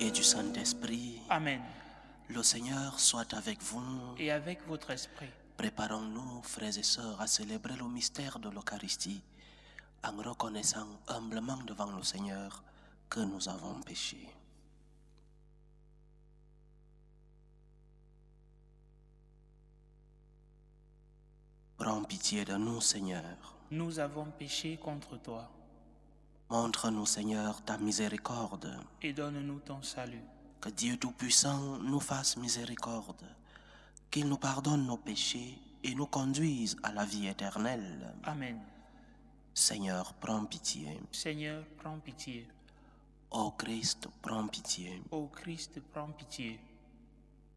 l'unité du Saint-Esprit. Amen. Le Seigneur soit avec vous. Et avec votre esprit. Préparons-nous, frères et sœurs, à célébrer le mystère de l'Eucharistie en reconnaissant humblement devant le Seigneur que nous avons péché. Prends pitié de nous, Seigneur. Nous avons péché contre toi. Montre-nous, Seigneur, ta miséricorde. Et donne-nous ton salut. Que Dieu Tout-Puissant nous fasse miséricorde, qu'il nous pardonne nos péchés et nous conduise à la vie éternelle. Amen. Seigneur, prends pitié. Seigneur, prends pitié. Ô Christ, prends pitié. Ô Christ, prends pitié.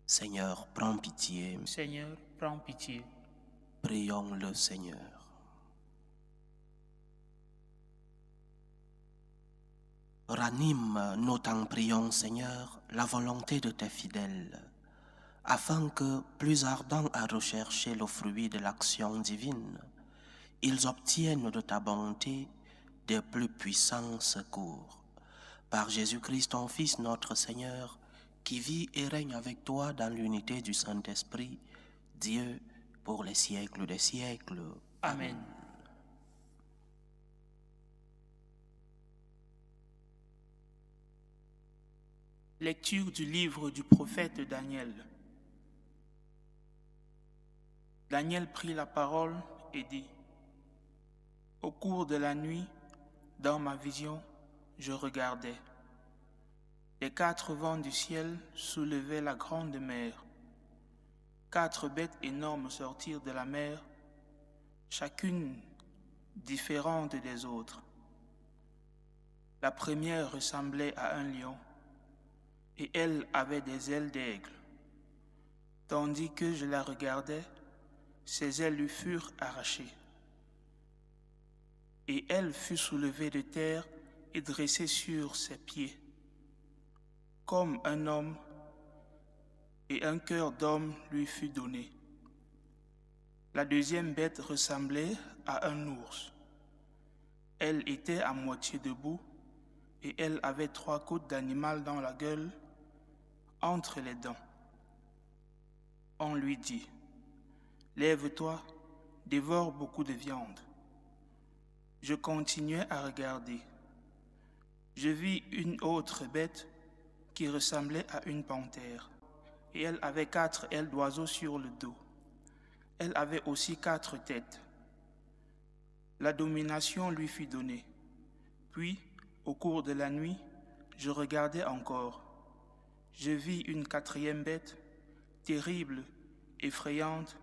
Seigneur, prends pitié. Seigneur, prends pitié. Prions le Seigneur. Ranime, nous t'en prions, Seigneur, la volonté de tes fidèles, afin que, plus ardents à rechercher le fruit de l'action divine, ils obtiennent de ta bonté des plus puissants secours. Par Jésus-Christ, ton Fils, notre Seigneur, qui vit et règne avec toi dans l'unité du Saint-Esprit, Dieu, pour les siècles des siècles. Amen. Lecture du livre du prophète Daniel. Daniel prit la parole et dit: Au cours de la nuit, dans ma vision, je regardais. Les 4 vents du ciel soulevaient la grande mer. 4 bêtes énormes sortirent de la mer, chacune différente des autres. La première ressemblait à un lion, et elle avait des ailes d'aigle. Tandis que je la regardais, ses ailes lui furent arrachées. Et elle fut soulevée de terre et dressée sur ses pieds. Comme un homme, et un cœur d'homme lui fut donné. La deuxième bête ressemblait à un ours. Elle était à moitié debout, et elle avait 3 côtes d'animal dans la gueule, entre les dents. On lui dit: Lève-toi, dévore beaucoup de viande. Je continuais à regarder. Je vis une autre bête qui ressemblait à une panthère, et elle avait 4 ailes d'oiseau sur le dos. Elle avait aussi 4 têtes. La domination lui fut donnée. Puis, au cours de la nuit, je regardais encore. Je vis une 4e bête, terrible, effrayante,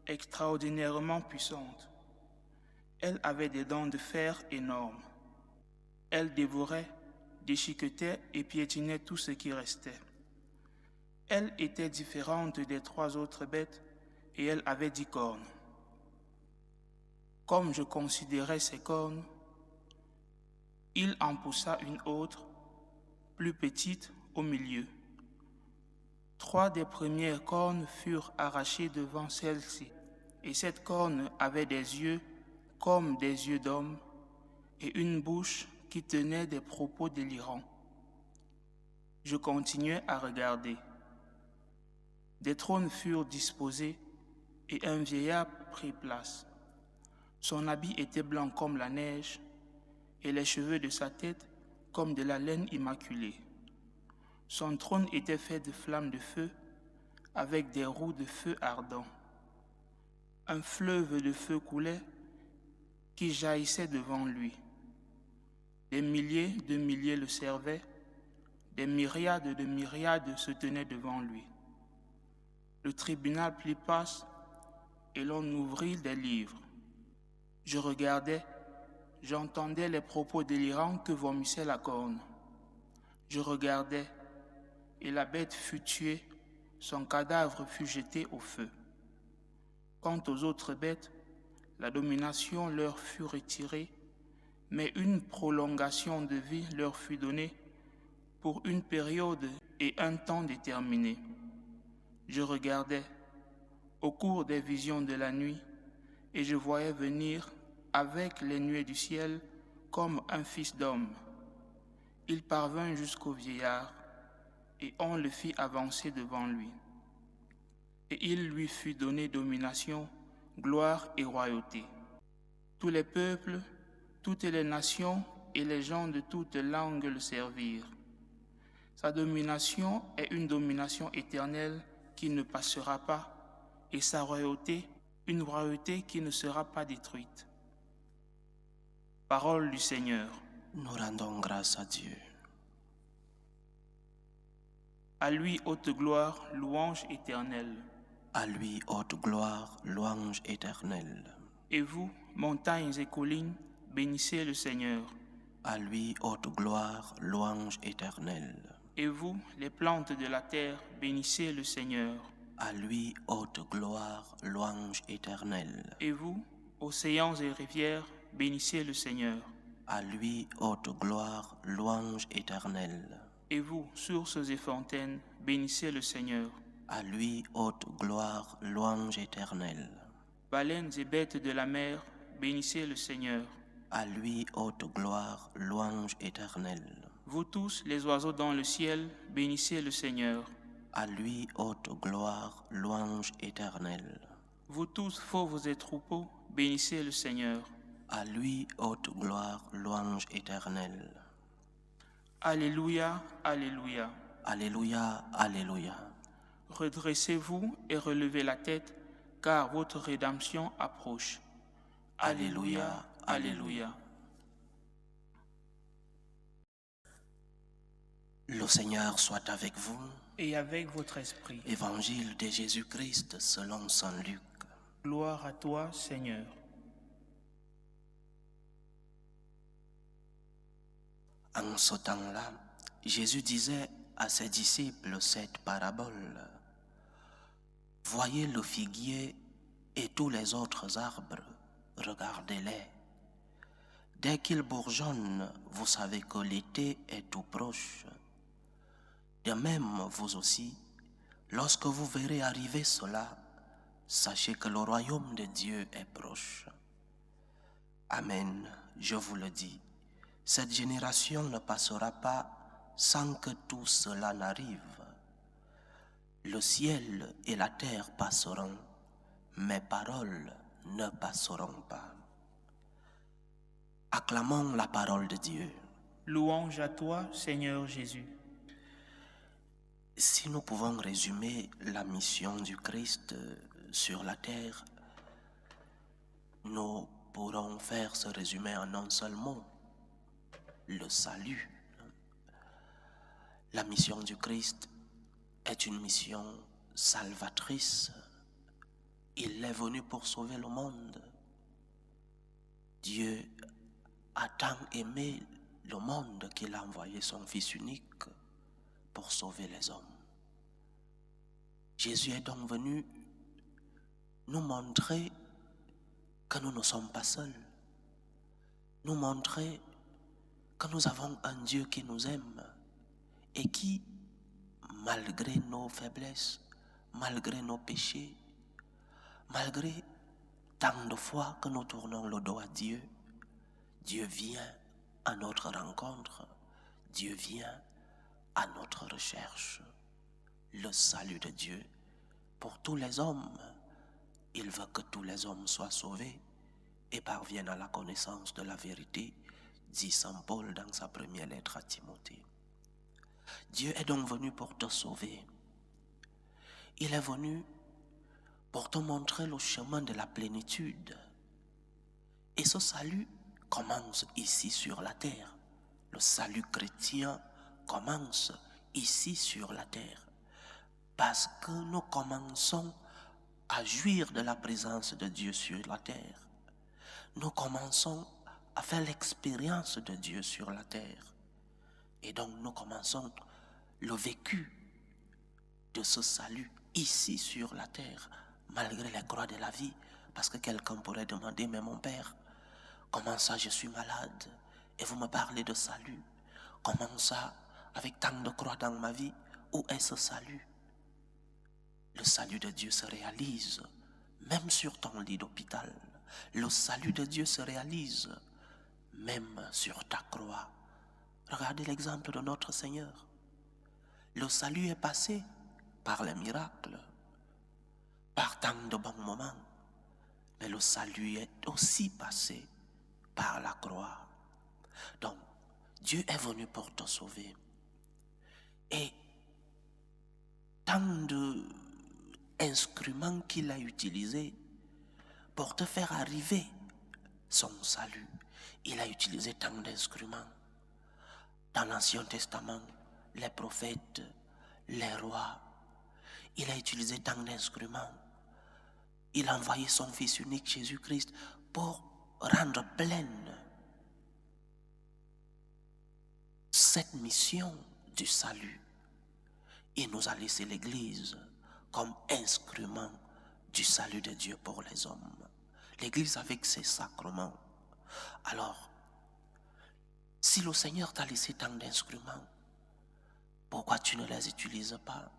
extraordinairement puissante. Elle avait des dents de fer énormes. Elle dévorait, déchiquetait et piétinait tout ce qui restait. Elle était différente des 3 autres bêtes et elle avait 10 cornes. Comme je considérais ces cornes, il en poussa une autre, plus petite, au milieu. 3 des premières cornes furent arrachées devant celle-ci, et cette corne avait des yeux comme des yeux d'homme et une bouche qui tenait des propos délirants. Je continuais à regarder. Des trônes furent disposés et un vieillard prit place. Son habit était blanc comme la neige et les cheveux de sa tête comme de la laine immaculée. Son trône était fait de flammes de feu avec des roues de feu ardent. Un fleuve de feu coulait qui jaillissait devant lui. Des milliers de milliers le servaient, des myriades de myriades se tenaient devant lui. Le tribunal prit place et l'on ouvrit des livres. Je regardais, j'entendais les propos délirants que vomissait la corne. Je regardais, et la bête fut tuée, son cadavre fut jeté au feu. Quant aux autres bêtes, la domination leur fut retirée, mais une prolongation de vie leur fut donnée pour une période et un temps déterminés. Je regardais au cours des visions de la nuit, et je voyais venir avec les nuées du ciel comme un fils d'homme. Il parvint jusqu'au vieillard, et on le fit avancer devant lui. Et il lui fut donné domination, gloire et royauté. Tous les peuples, toutes les nations et les gens de toutes langues le servirent. Sa domination est une domination éternelle qui ne passera pas, et sa royauté, une royauté qui ne sera pas détruite. Parole du Seigneur. Nous rendons grâce à Dieu. À lui haute gloire, louange éternelle. À lui haute gloire, louange éternelle. Et vous, montagnes et collines, bénissez le Seigneur. À lui haute gloire, louange éternelle. Et vous, les plantes de la terre, bénissez le Seigneur. À lui haute gloire, louange éternelle. Et vous, océans et rivières, bénissez le Seigneur. À lui haute gloire, louange éternelle. Et vous, sources et fontaines, bénissez le Seigneur. À lui haute gloire, louange éternelle. Baleines et bêtes de la mer, bénissez le Seigneur. À lui haute gloire, louange éternelle. Vous tous, les oiseaux dans le ciel, bénissez le Seigneur. À lui haute gloire, louange éternelle. Vous tous, fauves et troupeaux, bénissez le Seigneur. À lui haute gloire, louange éternelle. Alléluia, Alléluia. Alléluia, Alléluia. Redressez-vous et relevez la tête, car votre rédemption approche. Alléluia, Alléluia. Le Seigneur soit avec vous. Et avec votre esprit. Évangile de Jésus-Christ selon saint Luc. Gloire à toi, Seigneur. En ce temps-là, Jésus disait à ses disciples cette parabole. Voyez le figuier et tous les autres arbres, regardez-les. Dès qu'ils bourgeonnent, vous savez que l'été est tout proche. De même, vous aussi, lorsque vous verrez arriver cela, sachez que le royaume de Dieu est proche. Amen, je vous le dis, cette génération ne passera pas sans que tout cela n'arrive. Le ciel et la terre passeront, mes paroles ne passeront pas. Acclamons la parole de Dieu. Louange à toi, Seigneur Jésus. Si nous pouvons résumer la mission du Christ sur la terre, nous pourrons faire ce résumé en un seul mot, le salut. La mission du Christ est une mission salvatrice. Il est venu pour sauver le monde. Dieu a tant aimé le monde qu'il a envoyé son Fils unique pour sauver les hommes. Jésus est donc venu nous montrer que nous ne sommes pas seuls, nous montrer que nous avons un Dieu qui nous aime et qui, malgré nos faiblesses, malgré nos péchés, malgré tant de fois que nous tournons le dos à Dieu, Dieu vient à notre rencontre, Dieu vient à notre recherche. Le salut de Dieu pour tous les hommes. Il veut que tous les hommes soient sauvés et parviennent à la connaissance de la vérité, dit saint Paul dans sa première lettre à Timothée. Dieu est donc venu pour te sauver. Il est venu pour te montrer le chemin de la plénitude. Et ce salut commence ici sur la terre. Le salut chrétien commence ici sur la terre. Parce que nous commençons à jouir de la présence de Dieu sur la terre. Nous commençons à faire l'expérience de Dieu sur la terre. Et donc nous commençons le vécu de ce salut ici sur la terre, malgré les croix de la vie. Parce que quelqu'un pourrait demander, mais mon Père, comment ça je suis malade et vous me parlez de salut? Comment ça, avec tant de croix dans ma vie, où est ce salut? Le salut de Dieu se réalise même sur ton lit d'hôpital. Le salut de Dieu se réalise même sur ta croix. Regardez l'exemple de notre Seigneur. Le salut est passé par les miracles, par tant de bons moments, mais le salut est aussi passé par la croix. Donc, Dieu est venu pour te sauver. Et tant d'instruments qu'il a utilisés pour te faire arriver son salut. Il a utilisé tant d'instruments. Dans l'Ancien Testament, les prophètes, les rois, il a utilisé tant d'instruments. Il a envoyé son Fils unique, Jésus-Christ, pour rendre pleine cette mission du salut. Il nous a laissé l'Église comme instrument du salut de Dieu pour les hommes. L'Église avec ses sacrements. Alors, si le Seigneur t'a laissé tant d'instruments, pourquoi tu ne les utilises pas?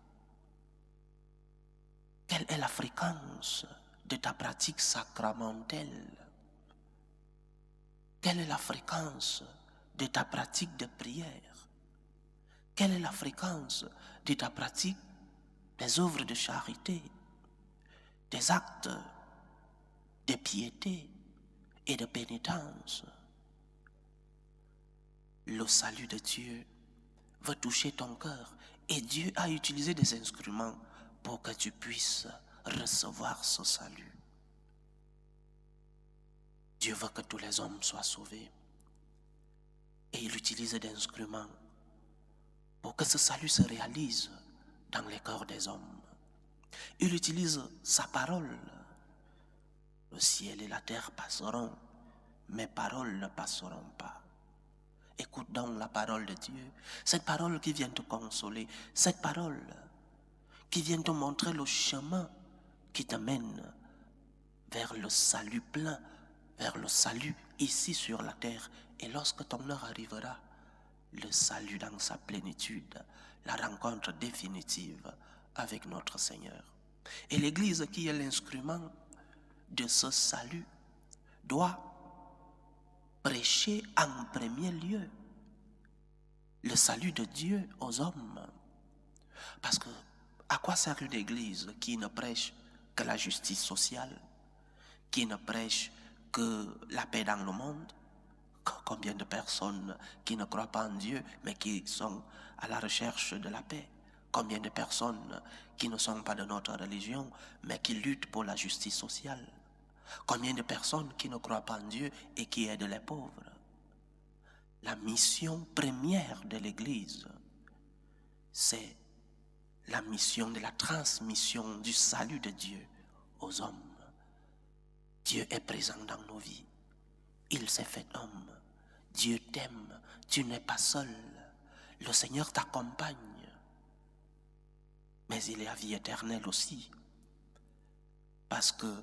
Quelle est la fréquence de ta pratique sacramentelle? Quelle est la fréquence de ta pratique de prière? Quelle est la fréquence de ta pratique des œuvres de charité, des actes de piété et de pénitence? Le salut de Dieu veut toucher ton cœur et Dieu a utilisé des instruments pour que tu puisses recevoir ce salut. Dieu veut que tous les hommes soient sauvés et il utilise des instruments pour que ce salut se réalise dans les cœurs des hommes. Il utilise sa parole. Le ciel et la terre passeront, mes paroles ne passeront pas. Écoute donc la parole de Dieu, cette parole qui vient te consoler, cette parole qui vient te montrer le chemin qui te mène vers le salut plein, vers le salut ici sur la terre. Et lorsque ton heure arrivera, le salut dans sa plénitude, la rencontre définitive avec notre Seigneur. Et l'Église qui est l'instrument de ce salut doit prêcher en premier lieu le salut de Dieu aux hommes. Parce que à quoi sert une église qui ne prêche que la justice sociale, qui ne prêche que la paix dans le monde? Combien de personnes qui ne croient pas en Dieu mais qui sont à la recherche de la paix? Combien de personnes qui ne sont pas de notre religion mais qui luttent pour la justice sociale? Combien de personnes qui ne croient pas en Dieu et qui aident les pauvres? La mission première de l'Église, c'est la mission de la transmission du salut de Dieu aux hommes. Dieu est présent dans nos vies. Il s'est fait homme. Dieu t'aime. Tu n'es pas seul. Le Seigneur t'accompagne. Mais il y a vie éternelle aussi. Parce que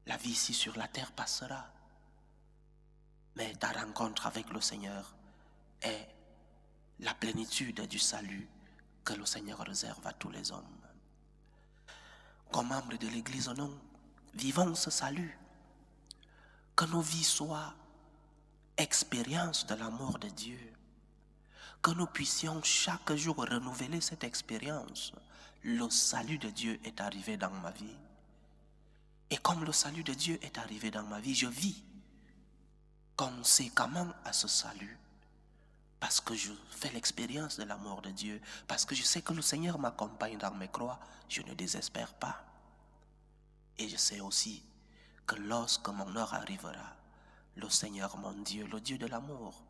la vie ici sur la terre passera. Mais ta rencontre avec le Seigneur est la plénitude du salut que le Seigneur réserve à tous les hommes. Comme membres de l'Église, nous vivons ce salut. Que nos vies soient expérience de l'amour de Dieu. Que nous puissions chaque jour renouveler cette expérience. Le salut de Dieu est arrivé dans ma vie. Et comme le salut de Dieu est arrivé dans ma vie, je vis conséquemment à ce salut. Parce que je fais l'expérience de l'amour de Dieu. Parce que je sais que le Seigneur m'accompagne dans mes croix. Je ne désespère pas. Et je sais aussi que lorsque mon heure arrivera, le Seigneur, mon Dieu, le Dieu de l'amour,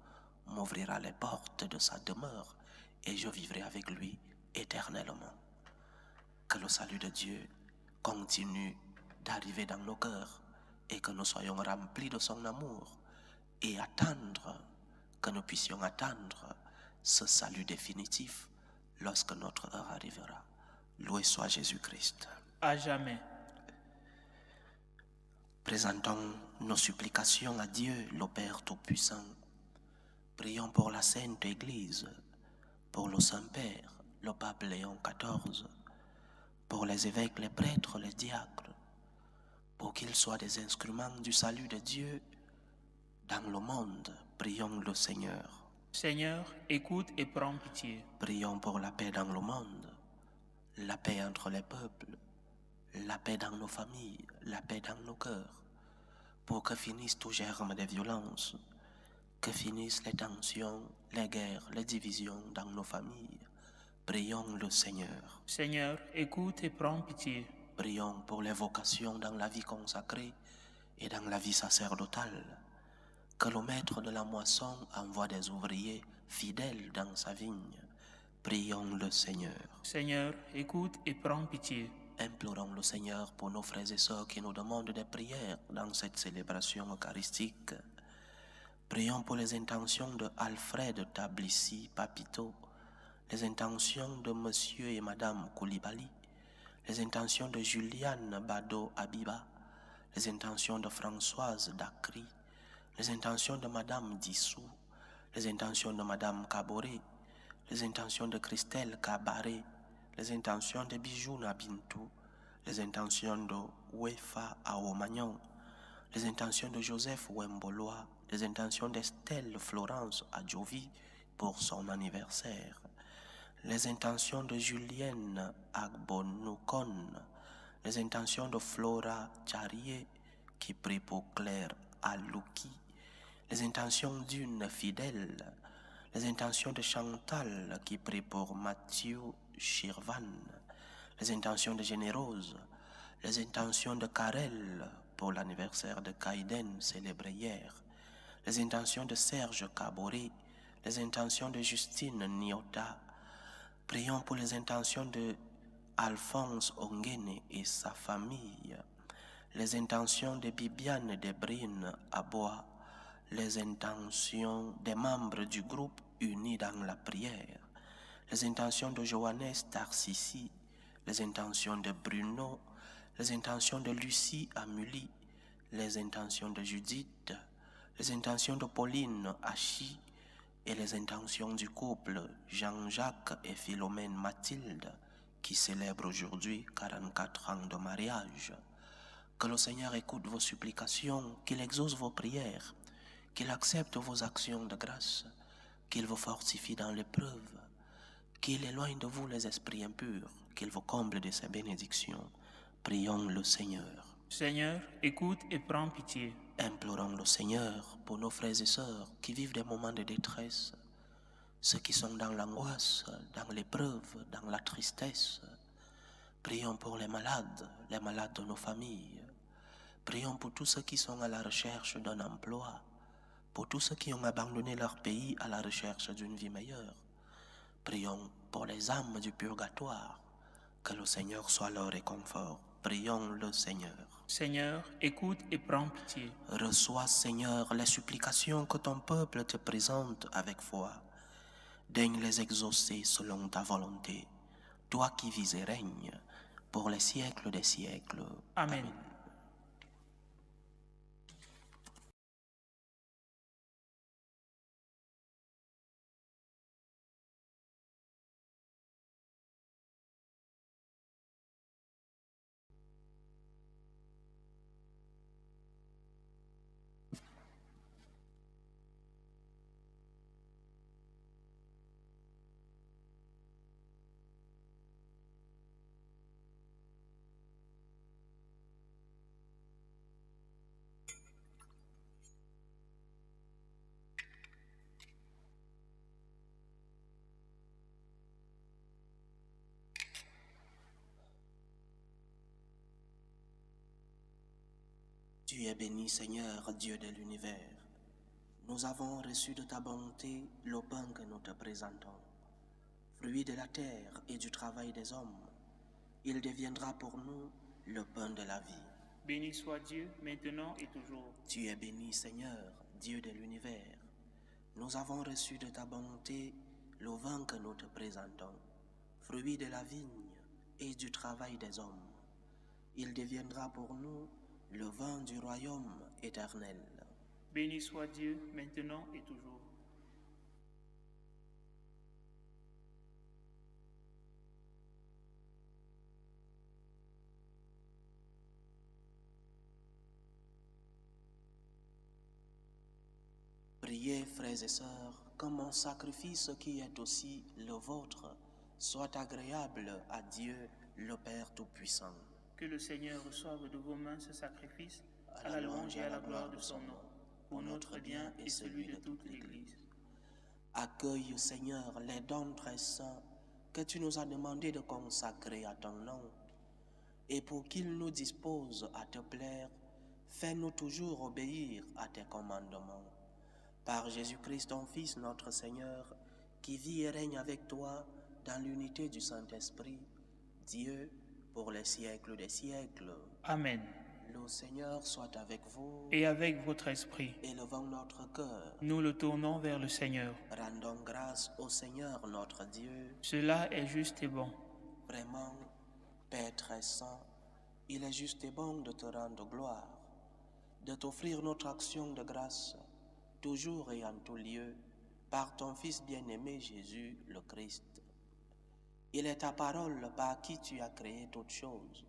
m'ouvrira les portes de sa demeure et je vivrai avec lui éternellement. Que le salut de Dieu continue d'arriver dans nos cœurs et que nous soyons remplis de son amour et que nous puissions attendre ce salut définitif lorsque notre heure arrivera. Loué soit Jésus-Christ. À jamais. Présentons nos supplications à Dieu, le Père Tout-Puissant. Prions pour la Sainte Église, pour le Saint-Père, le Pape Léon XIV, pour les évêques, les prêtres, les diacres, pour qu'ils soient des instruments du salut de Dieu dans le monde. Prions le Seigneur. Seigneur, écoute et prends pitié. Prions pour la paix dans le monde, la paix entre les peuples, la paix dans nos familles, la paix dans nos cœurs, pour que finissent tout germe de violence, que finissent les tensions, les guerres, les divisions dans nos familles. Prions le Seigneur. Seigneur, écoute et prends pitié. Prions pour les vocations dans la vie consacrée et dans la vie sacerdotale. Que le maître de la moisson envoie des ouvriers fidèles dans sa vigne. Prions le Seigneur. Seigneur, écoute et prends pitié. Implorons le Seigneur pour nos frères et sœurs qui nous demandent des prières dans cette célébration eucharistique. Prions pour les intentions de Alfred Tablissi Papito, les intentions de Monsieur et Madame Koulibaly, les intentions de Juliane Bado Abiba, les intentions de Françoise Dacry, les intentions de Madame Dissou, les intentions de Madame Kaboré, les intentions de Christelle Kabaré, les intentions de Bijouna Bintou, les intentions de Wefa Aomagnon, les intentions de Joseph Wemboloa, les intentions d'Estelle Florence Adjovi pour son anniversaire, les intentions de Julienne Agbonukon, les intentions de Flora Charrier qui prie pour Claire Alouki, les intentions d'une fidèle, les intentions de Chantal qui prie pour Mathieu Chirvan, les intentions de Générose, les intentions de Karel pour l'anniversaire de Kaiden célébré hier, les intentions de Serge Kaboré, les intentions de Justine Niota. Prions pour les intentions de Alphonse Ongene et sa famille, les intentions de Bibiane Debrine Abois, les intentions des membres du groupe unis dans la prière, les intentions de Johannes Tarsissi, les intentions de Bruno, les intentions de Lucie Amulie, les intentions de Judith, les intentions de Pauline Hachi et les intentions du couple Jean-Jacques et Philomène Mathilde qui célèbrent aujourd'hui 44 ans de mariage. Que le Seigneur écoute vos supplications, qu'il exauce vos prières, qu'il accepte vos actions de grâce, qu'il vous fortifie dans l'épreuve, qu'il éloigne de vous les esprits impurs, qu'il vous comble de ses bénédictions. Prions le Seigneur. Seigneur, écoute et prends pitié. Implorons le Seigneur pour nos frères et sœurs qui vivent des moments de détresse, ceux qui sont dans l'angoisse, dans l'épreuve, dans la tristesse. Prions pour les malades de nos familles. Prions pour tous ceux qui sont à la recherche d'un emploi, pour tous ceux qui ont abandonné leur pays à la recherche d'une vie meilleure. Prions pour les âmes du purgatoire, que le Seigneur soit leur réconfort. Prions le Seigneur. Seigneur, écoute et prends pitié. Reçois, Seigneur, les supplications que ton peuple te présente avec foi. Daigne les exaucer selon ta volonté, toi qui vis et règnes pour les siècles des siècles. Amen. Amen. Tu es béni, Seigneur, Dieu de l'univers. Nous avons reçu de ta bonté le pain que nous te présentons. Fruit de la terre et du travail des hommes, il deviendra pour nous le pain de la vie. Béni soit Dieu, maintenant et toujours. Tu es béni, Seigneur, Dieu de l'univers. Nous avons reçu de ta bonté le vin que nous te présentons. Fruit de la vigne et du travail des hommes, il deviendra pour nous le vin du royaume éternel. Béni soit Dieu, maintenant et toujours. Priez, frères et sœurs, que mon sacrifice qui est aussi le vôtre soit agréable à Dieu le Père Tout-Puissant. Que le Seigneur reçoive de vos mains ce sacrifice à la louange et à la gloire de son nom, pour notre bien et celui de toute l'Église. Accueille, Seigneur, les dons très saints que tu nous as demandé de consacrer à ton nom, et pour qu'ils nous disposent à te plaire, fais-nous toujours obéir à tes commandements. Par Jésus-Christ, ton Fils, notre Seigneur, qui vit et règne avec toi dans l'unité du Saint-Esprit, Dieu, pour les siècles des siècles. Amen. Le Seigneur soit avec vous. Et avec votre esprit, Élevons notre cœur. nous le tournons vers le Seigneur. Rendons grâce au Seigneur notre Dieu. Cela est juste et bon. Vraiment, Père très saint, il est juste et bon de te rendre gloire, de t'offrir notre action de grâce, toujours et en tout lieu, par ton Fils bien-aimé Jésus le Christ. Il est ta parole par qui tu as créé toutes choses.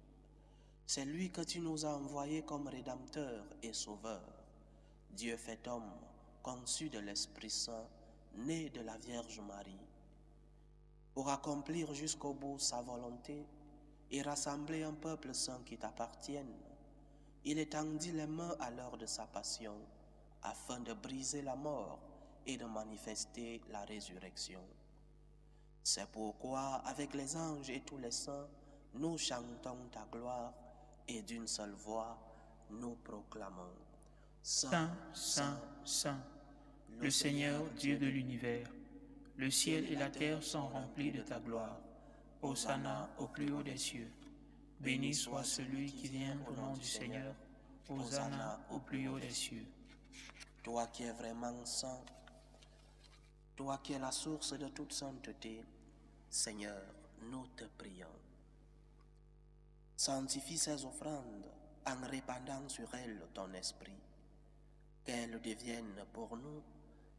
C'est lui que tu nous as envoyé comme Rédempteur et Sauveur, Dieu fait homme, conçu de l'Esprit Saint, né de la Vierge Marie, pour accomplir jusqu'au bout sa volonté et rassembler un peuple saint qui t'appartienne. Il étendit les mains à l'heure de sa passion, afin de briser la mort et de manifester la résurrection. C'est pourquoi, avec les anges et tous les saints, nous chantons ta gloire et d'une seule voix, nous proclamons. Saint, Saint, Saint, le Seigneur Dieu de l'univers, le ciel et la terre sont remplis de ta gloire. Hosanna au plus haut des cieux. Béni soit celui qui vient au nom du Seigneur. Hosanna au plus haut des cieux. Toi qui es vraiment saint, toi qui es la source de toute sainteté, Seigneur, nous te prions. Sanctifie ces offrandes en répandant sur elles ton esprit, qu'elles deviennent pour nous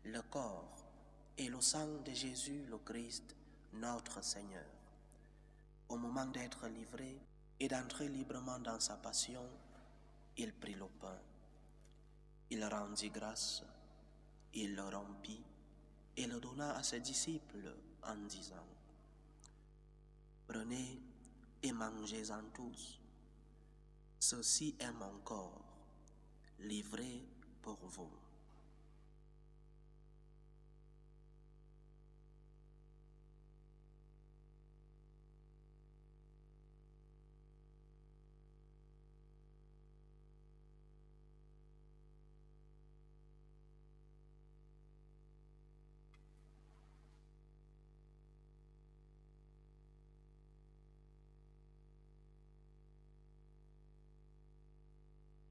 le corps et le sang de Jésus le Christ, notre Seigneur. Au moment d'être livré et d'entrer librement dans sa passion, il prit le pain. Il rendit grâce, il le rompit et le donna à ses disciples en disant: Prenez et mangez-en tous. Ceci est mon corps, livré pour vous.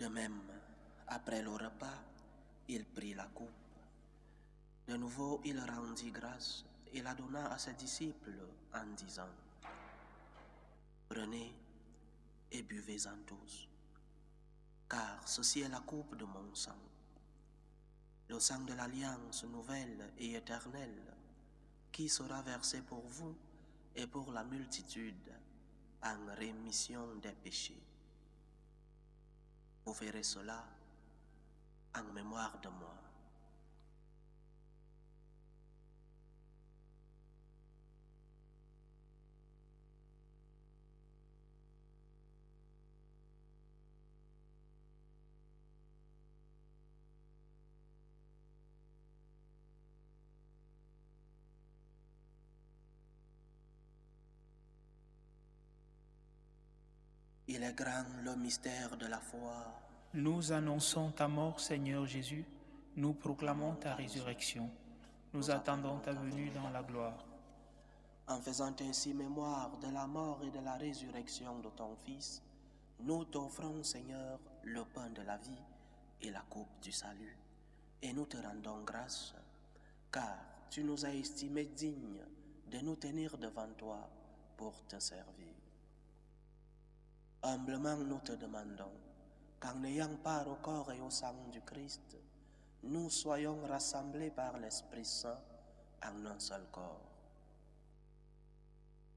De même, après le repas, il prit la coupe. De nouveau, il rendit grâce et la donna à ses disciples en disant: Prenez et buvez-en tous, car ceci est la coupe de mon sang, le sang de l'alliance nouvelle et éternelle, qui sera versé pour vous et pour la multitude en rémission des péchés. Vous ferez cela en mémoire de moi. Il est grand le mystère de la foi. Nous annonçons ta mort, Seigneur Jésus. Nous proclamons ta résurrection. Nous attendons ta venue dans la gloire. En faisant ainsi mémoire de la mort et de la résurrection de ton Fils, nous t'offrons, Seigneur, le pain de la vie et la coupe du salut. Et nous te rendons grâce, car tu nous as estimés dignes de nous tenir devant toi pour te servir. Humblement nous te demandons qu'en ayant part au corps et au sang du Christ, nous soyons rassemblés par l'Esprit Saint en un seul corps.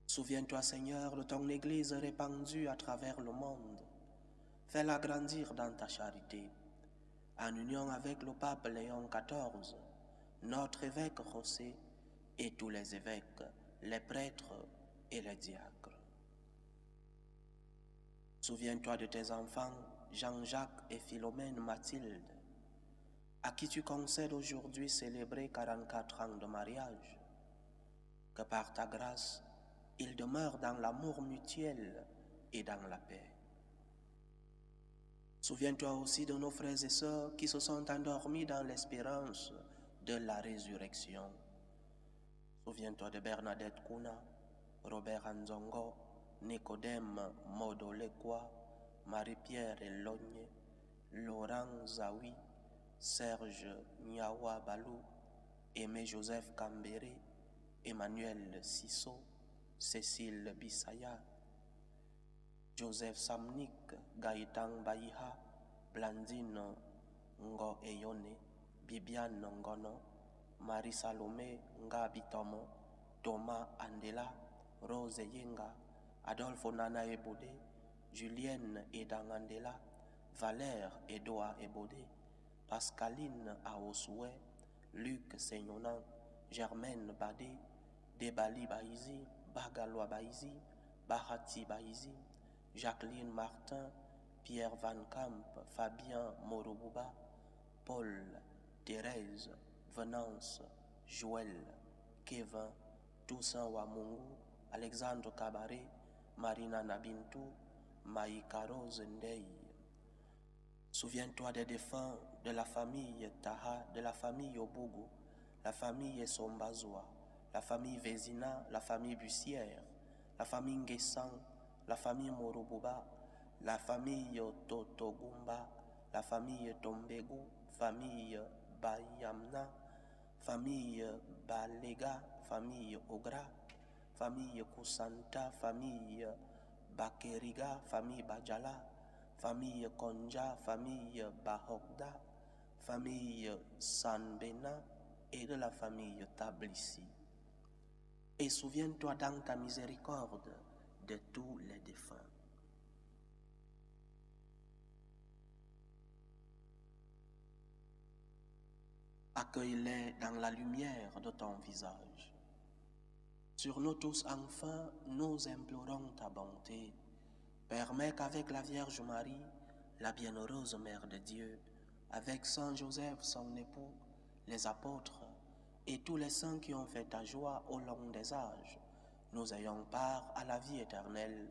Souviens-toi, Seigneur, de ton Église répandue à travers le monde. Fais-la grandir dans ta charité, en union avec le pape Léon XIV, notre évêque José et tous les évêques, les prêtres et les diacres. Souviens-toi de tes enfants, Jean-Jacques et Philomène Mathilde, à qui tu concèdes aujourd'hui célébrer 44 ans de mariage. Que par ta grâce, ils demeurent dans l'amour mutuel et dans la paix. Souviens-toi aussi de nos frères et sœurs qui se sont endormis dans l'espérance de la résurrection. Souviens-toi de Bernadette Kuna, Robert Anzongo, Nicodème Modolekwa, Marie-Pierre Elogne, Laurent Zawi, Serge Niawa Balou, Aimé Joseph Kambere, Emmanuel Sisso, Cécile Bissaya, Joseph Samnik, Gaëtan Baïha, Blandine Ngo Eyone, Bibiane Ngono, Marie Salomé Ngabitomo, Thomas Andela, Rose Yenga, Adolphe Nana Ebode, Julienne Edan Andela, Valère Edoa Ebode, Pascaline Aosoué, Luc Seignonan, Germaine Badé, Debali Baïzi, Bagalois Baïzi, Bahati Baïzi, Jacqueline Martin, Pierre Van Camp, Fabien Morobouba, Paul, Thérèse, Venance, Joël, Kevin, Toussaint Wamungu, Alexandre Cabaret, Marina Nabintou, Maïka Rose Ndei. Souviens-toi des défunts de la famille Taha, de la famille Obougou, la famille Sombazoa, la famille Vézina, la famille Bussière, la famille Nguessan, la famille Morobouba, la famille Totogumba, la famille Tombegu, famille Bayamna, famille Balega, famille Ogra, famille Kusanta, famille Bakeriga, famille Bajala, famille Konja, famille Bahogda, famille Sanbena et de la famille Tablissi. Et souviens-toi dans ta miséricorde de tous les défunts. Accueille-les dans la lumière de ton visage. Sur nous tous enfin, nous implorons ta bonté. Permets qu'avec la Vierge Marie, la bienheureuse Mère de Dieu, avec Saint Joseph, son époux, les apôtres et tous les saints qui ont fait ta joie au long des âges, nous ayons part à la vie éternelle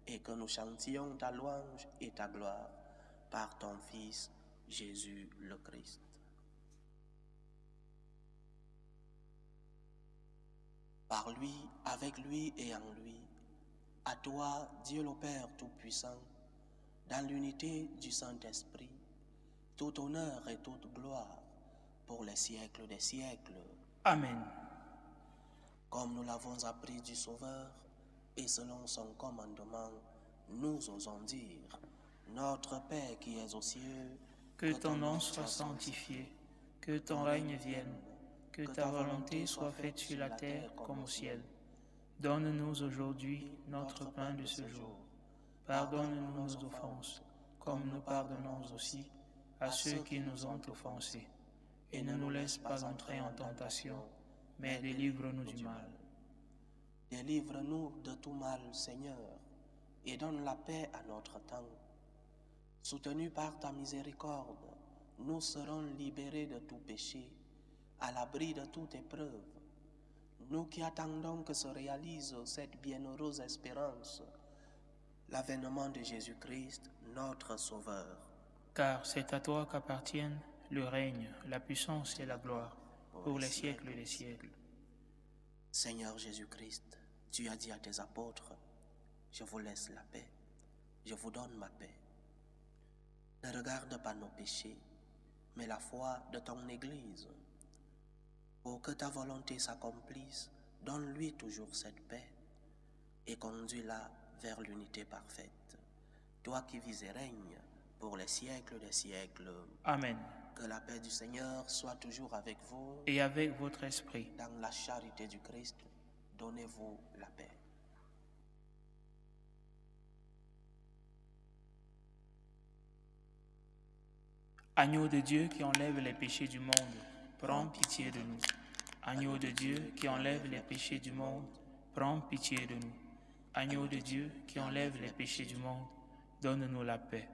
et que nous chantions ta louange et ta gloire par ton Fils Jésus le Christ. Par lui, avec lui et en lui, à toi, Dieu le Père Tout-Puissant, dans l'unité du Saint-Esprit, tout honneur et toute gloire pour les siècles des siècles. Amen. Comme nous l'avons appris du Sauveur, et selon son commandement, nous osons dire, Notre Père qui es aux cieux, que ton nom soit sanctifié, que ton règne vienne, que ta volonté soit faite sur la terre comme au ciel. Donne-nous aujourd'hui notre pain de ce jour. Pardonne-nous nos offenses, comme nous pardonnons aussi à ceux qui nous ont offensés. Et ne nous laisse pas entrer en tentation, mais délivre-nous du mal. Délivre-nous de tout mal, Seigneur, et donne la paix à notre temps. Soutenus par ta miséricorde, nous serons libérés de tout péché, à l'abri de toute épreuve. Nous qui attendons que se réalise cette bienheureuse espérance, l'avènement de Jésus-Christ, notre Sauveur. Car c'est à toi qu'appartiennent le règne, la puissance et la gloire, pour les siècles des siècles. Seigneur Jésus-Christ, tu as dit à tes apôtres, je vous laisse la paix, je vous donne ma paix. Ne regarde pas nos péchés, mais la foi de ton Église. Pour que ta volonté s'accomplisse, donne-lui toujours cette paix et conduis-la vers l'unité parfaite. Toi qui vis et règnes pour les siècles des siècles. Amen. Que la paix du Seigneur soit toujours avec vous. Et avec votre esprit. Dans la charité du Christ, donnez-vous la paix. Agneau de Dieu qui enlève les péchés du monde, prends pitié de nous. Agneau de Dieu qui enlève les péchés du monde, prends pitié de nous. Agneau de Dieu qui enlève les péchés du monde, donne-nous la paix.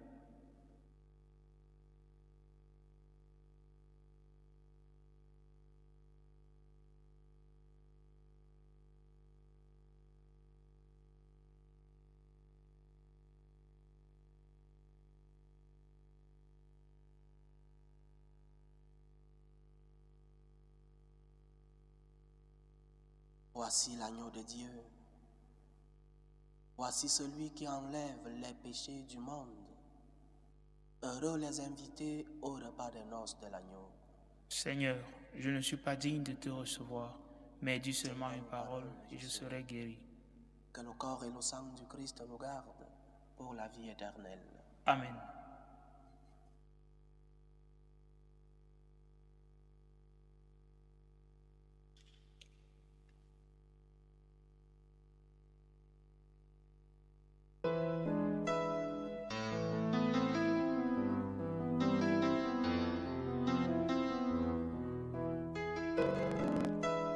Voici l'agneau de Dieu. Voici celui qui enlève les péchés du monde. Heureux les invités au repas des noces de l'agneau. Seigneur, je ne suis pas digne de te recevoir, mais dis seulement une parole et je serai guéri. Que le corps et le sang du Christ nous gardent pour la vie éternelle. Amen.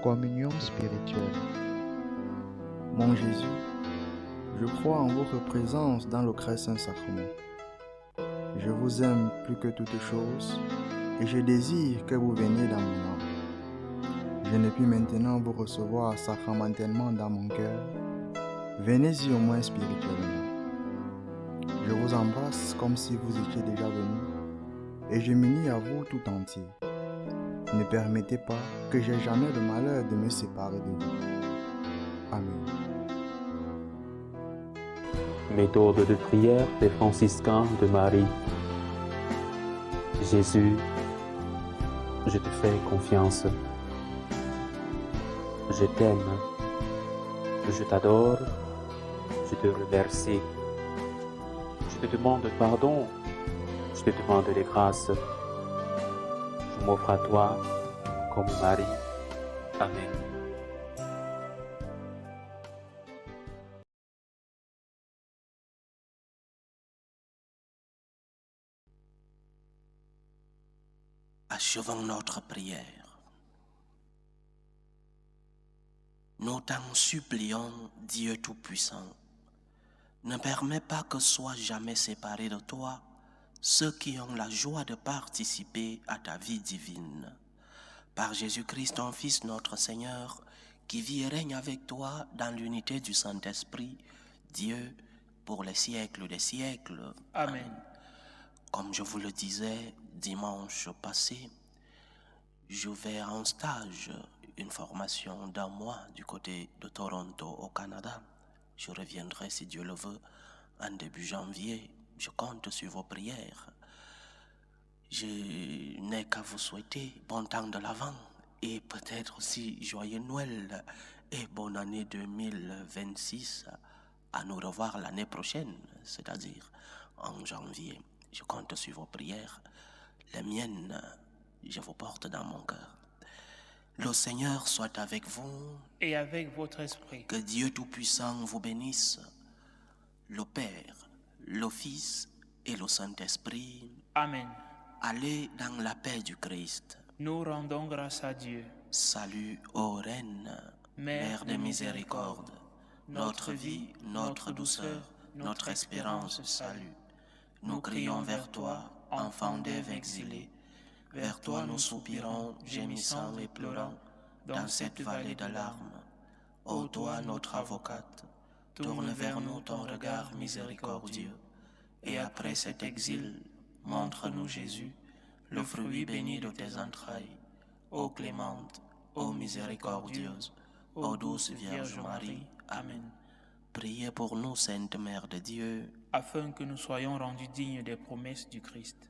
Communion spirituelle. Mon Jésus, je crois en votre présence dans le très saint sacrement. Je vous aime plus que toute chose et je désire que vous veniez dans mon âme. Je ne puis maintenant vous recevoir sacramentellement dans mon cœur. Venez-y au moins spirituellement. Je vous embrasse comme si vous étiez déjà venu et je m'unis à vous tout entier. Ne permettez pas que j'aie jamais le malheur de me séparer de vous. Amen. Méthode de prière des franciscains de Marie. Jésus, je te fais confiance. Je t'aime. Je t'adore. Je te remercie. Je te demande pardon. Je te demande des grâces. Je m'offre à toi comme Marie. Amen. Achevons notre prière. Nous t'en supplions, Dieu Tout-Puissant, ne permets pas que soient jamais séparés de toi ceux qui ont la joie de participer à ta vie divine. Par Jésus-Christ, ton Fils, notre Seigneur, qui vit et règne avec toi dans l'unité du Saint-Esprit, Dieu, pour les siècles des siècles. Amen. Comme je vous le disais dimanche passé, je vais en stage, une formation d'un mois du côté de Toronto au Canada. Je reviendrai, si Dieu le veut, en début janvier. Je compte sur vos prières. Je n'ai qu'à vous souhaiter bon temps de l'Avent et peut-être aussi joyeux Noël et bonne année 2026 à nous revoir l'année prochaine, c'est-à-dire en janvier. Je compte sur vos prières. Les miennes, je vous porte dans mon cœur. Le Seigneur soit avec vous. Et avec votre esprit. Que Dieu Tout-Puissant vous bénisse, le Père, le Fils et le Saint-Esprit. Amen. Allez dans la paix du Christ. Nous rendons grâce à Dieu. Salut, ô Reine, Mère de miséricorde, notre vie, notre douceur, notre espérance, salut. Nous crions vers toi, enfant d'Ève exilée. Vers toi nous soupirons, gémissant et pleurant, dans cette vallée de larmes. Ô toi, notre avocate, tourne vers nous ton regard miséricordieux. Et après cet exil, montre-nous Jésus, le fruit béni de tes entrailles. Ô clémente, ô miséricordieuse, ô douce Vierge Marie. Amen. Priez pour nous, Sainte Mère de Dieu, afin que nous soyons rendus dignes des promesses du Christ.